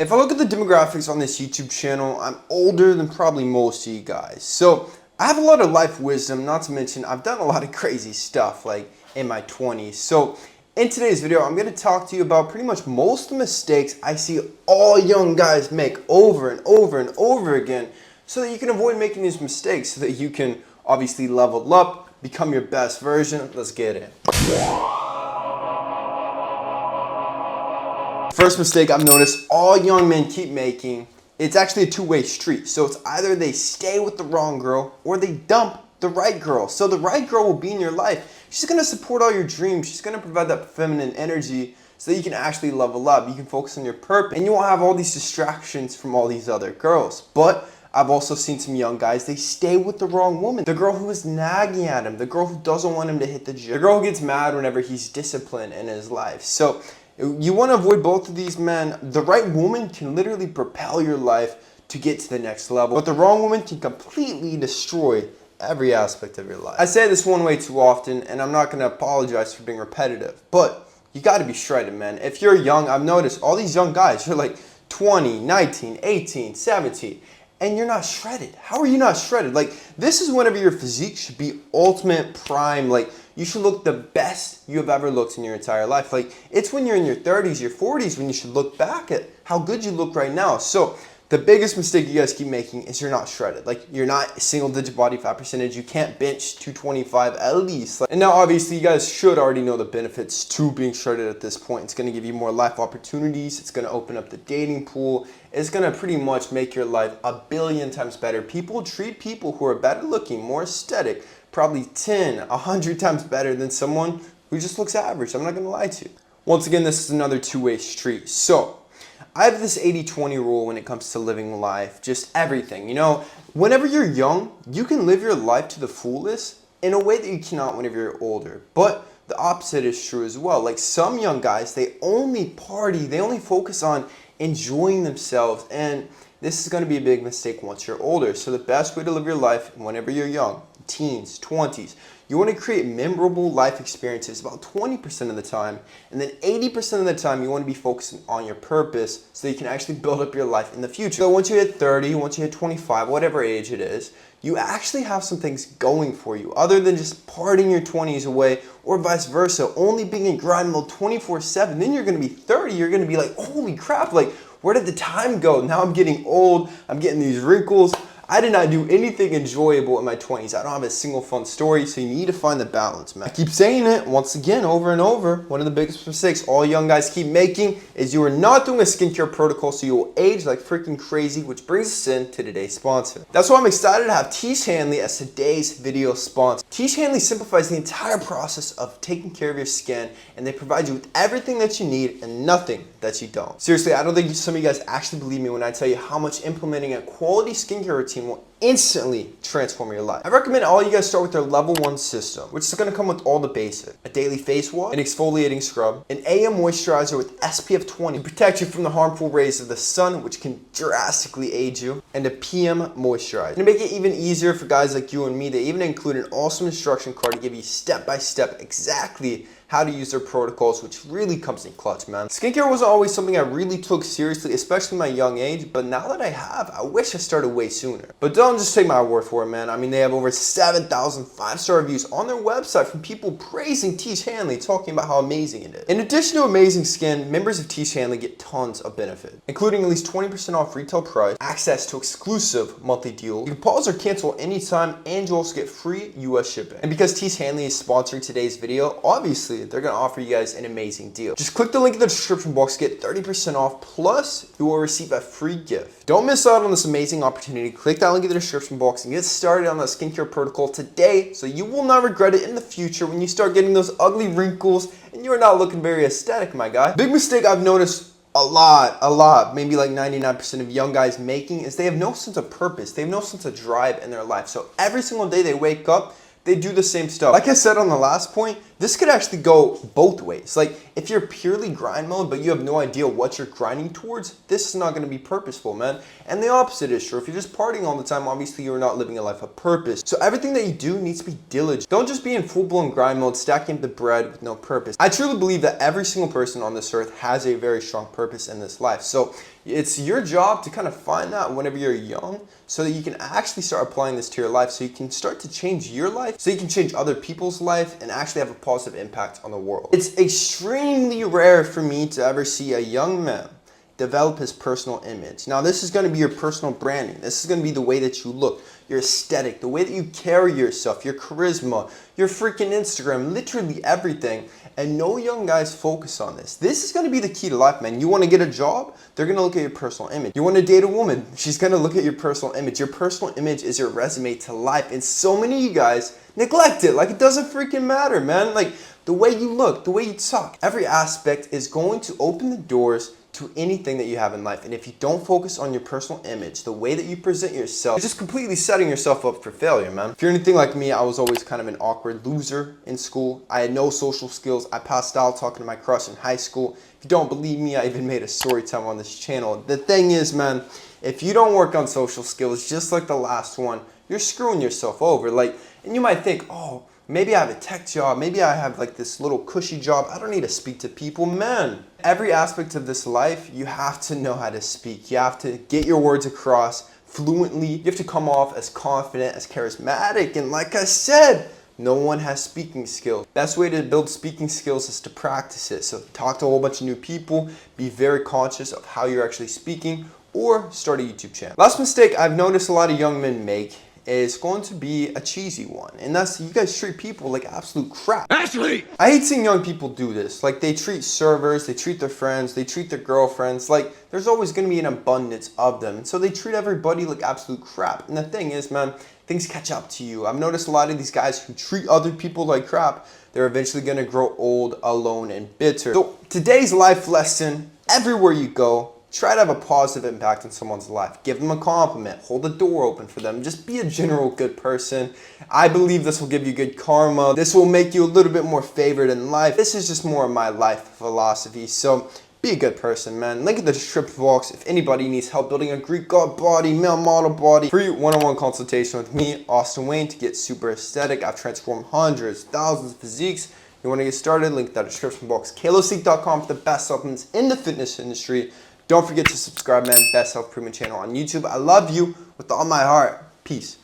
If I look at the demographics on this YouTube channel, I'm older than probably most of you guys. So I have a lot of life wisdom, not to mention I've done a lot of crazy stuff like in my 20s. So in today's video, I'm going to talk to you about pretty much most of the mistakes I see all young guys make over and over and over again so that you can avoid making these mistakes so that you can obviously level up, become your best version. Let's get it. First mistake I've noticed all young men keep making, it's actually a two-way street. So it's either they stay with the wrong girl or they dump the right girl. So the right girl will be in your life. She's going to support all your dreams. She's going to provide that feminine energy so that you can actually level up. You can focus on your purpose and you won't have all these distractions from all these other girls. But I've also seen some young guys, they stay with the wrong woman. The girl who is nagging at him, the girl who doesn't want him to hit the gym, the girl who gets mad whenever he's disciplined in his life. So you want to avoid both of these men. The right woman can literally propel your life to get to the next level, but the wrong woman can completely destroy every aspect of your life. I say this one way too often, and I'm not going to apologize for being repetitive, but you got to be shredded, man. If you're young, I've noticed all these young guys, you're like 20, 19, 18, 17, and you're not shredded. How are you not shredded? Like, this is whenever your physique should be ultimate prime. Like, you should look the best you have ever looked in your entire life. Like, it's when you're in your 30s, your 40s, when you should look back at how good you look right now. So the biggest mistake you guys keep making is you're not shredded. Like, you're not single-digit body fat percentage. You can't bench 225 at least. And now, obviously, you guys should already know the benefits to being shredded at this point. It's going to give you more life opportunities. It's going to open up the dating pool. It's going to pretty much make your life a billion times better. People treat people who are better looking, more aesthetic, probably 10, 100 times better than someone who just looks average. I'm not going to lie to you. Once again, this is another two-way street. So I have this 80-20 rule when it comes to living life, just everything. You know, whenever you're young, you can live your life to the fullest in a way that you cannot whenever you're older. But the opposite is true as well. Like, some young guys, they only party, they only focus on enjoying themselves, and this is going to be a big mistake once you're older. So the best way to live your life whenever you're young, teens, 20s, you want to create memorable life experiences about 20% of the time, and then 80% of the time you want to be focusing on your purpose so you can actually build up your life in the future. So once you hit 30, once you hit 25, whatever age it is, you actually have some things going for you other than just partying your 20s away, or vice versa, only being in grind mode 24/7. Then you're going to be 30, you're going to be like, holy crap, like, where did the time go? Now I'm getting old, I'm getting these wrinkles. I did not do anything enjoyable in my 20s. I don't have a single fun story, so you need to find the balance, man. I keep saying it once again, over and over. One of the biggest mistakes all young guys keep making is you are not doing a skincare protocol, so you will age like freaking crazy, which brings us in to today's sponsor. That's why I'm excited to have Tish Hanley as today's video sponsor. Tish Hanley simplifies the entire process of taking care of your skin, and they provide you with everything that you need and nothing that you don't. Seriously, I don't think some of you guys actually believe me when I tell you how much implementing a quality skincare routine will instantly transform your life. I recommend all you guys start with their level 1 system, which is going to come with all the basics: a daily face wash, an exfoliating scrub, an AM moisturizer with SPF 20 to protect you from the harmful rays of the sun, which can drastically age you, and a PM moisturizer. To make it even easier for guys like you and me, they even include an awesome instruction card to give you step-by-step exactly how to use their protocols, which really comes in clutch, man. Skincare wasn't always something I really took seriously, especially in my young age, but now that I have, I wish I started way sooner. But don't just take my word for it, man. I mean, they have over 7,000 5-star reviews on their website from people praising Tish Hanley, talking about how amazing it is. In addition to amazing skin, members of Tish Hanley get tons of benefit, including at least 20% off retail price, access to exclusive monthly deals. You can pause or cancel anytime, and you also get free US shipping. And because Tish Hanley is sponsoring today's video, obviously, they're going to offer you guys an amazing deal. Just click the link in the description box, get 30% off, plus you will receive a free gift. Don't miss out on this amazing opportunity. Click that link in the description box and get started on that skincare protocol today, so you will not regret it in the future when you start getting those ugly wrinkles and you're not looking very aesthetic, my guy. Big mistake I've noticed a lot, maybe like 99% of young guys making is they have no sense of purpose. They have no sense of drive in their life. So every single day they wake up, they do the same stuff. Like I said on the last point, this could actually go both ways. Like, if you're purely grind mode, but you have no idea what you're grinding towards, this is not going to be purposeful, man. And the opposite is true. If you're just partying all the time, obviously you're not living a life of purpose. So everything that you do needs to be diligent. Don't just be in full-blown grind mode, stacking the bread with no purpose. I truly believe that every single person on this earth has a very strong purpose in this life. So It's your job to kind of find that whenever you're young so that you can actually start applying this to your life, so you can start to change your life, so you can change other people's life and actually have a positive impact on the world. It's extremely rare for me to ever see a young man develop his personal image. Now, this is going to be your personal branding. This is going to be the way that you look, your aesthetic, the way that you carry yourself, your charisma, your freaking Instagram, literally everything. And no young guys focus on this. This is going to be the key to life, man. You want to get a job? They're going to look at your personal image. You want to date a woman? She's going to look at your personal image. Your personal image is your resume to life. And so many of you guys neglect it. Like, it doesn't freaking matter, man. Like, the way you look, the way you talk, every aspect is going to open the doors to anything that you have in life. And if you don't focus on your personal image, the way that you present yourself, you're just completely setting yourself up for failure, man. If you're anything like me, I was always kind of an awkward loser in school. I had no social skills. I passed out talking to my crush in high school. If you don't believe me, I even made a story time on this channel. The thing is, man, if you don't work on social skills, just like the last one, you're screwing yourself over. Like, and you might think, oh, maybe I have a tech job. Maybe I have like this little cushy job. I don't need to speak to people. Man, every aspect of this life, you have to know how to speak. You have to get your words across fluently. You have to come off as confident, as charismatic. And like I said, no one has speaking skills. Best way to build speaking skills is to practice it. So talk to a whole bunch of new people. Be very conscious of how you're actually speaking, or start a YouTube channel. Last mistake I've noticed a lot of young men make is going to be a cheesy one, and that's you guys treat people like absolute crap. Ashley! I hate seeing young people do this. Like, they treat servers, they treat their friends, they treat their girlfriends. Like, there's always going to be an abundance of them, and so they treat everybody like absolute crap. And the thing is, man, things catch up to you. I've noticed a lot of these guys who treat other people like crap, they're eventually going to grow old, alone, and bitter. So today's life lesson: everywhere you go, try to have a positive impact on someone's life. Give them a compliment. Hold the door open for them. Just be a general good person. I believe this will give you good karma. This will make you a little bit more favored in life. This is just more of my life philosophy. So be a good person, man. Link in the description box if anybody needs help building a Greek god body, male model body. Free one-on-one consultation with me, Austin Wayne, to get super aesthetic. I've transformed hundreds, thousands of physiques. You want to get started? Link in the description box. kalosique.com for the best supplements in the fitness industry. Don't forget to subscribe, man. Best self-improvement channel on YouTube. I love you with all my heart. Peace.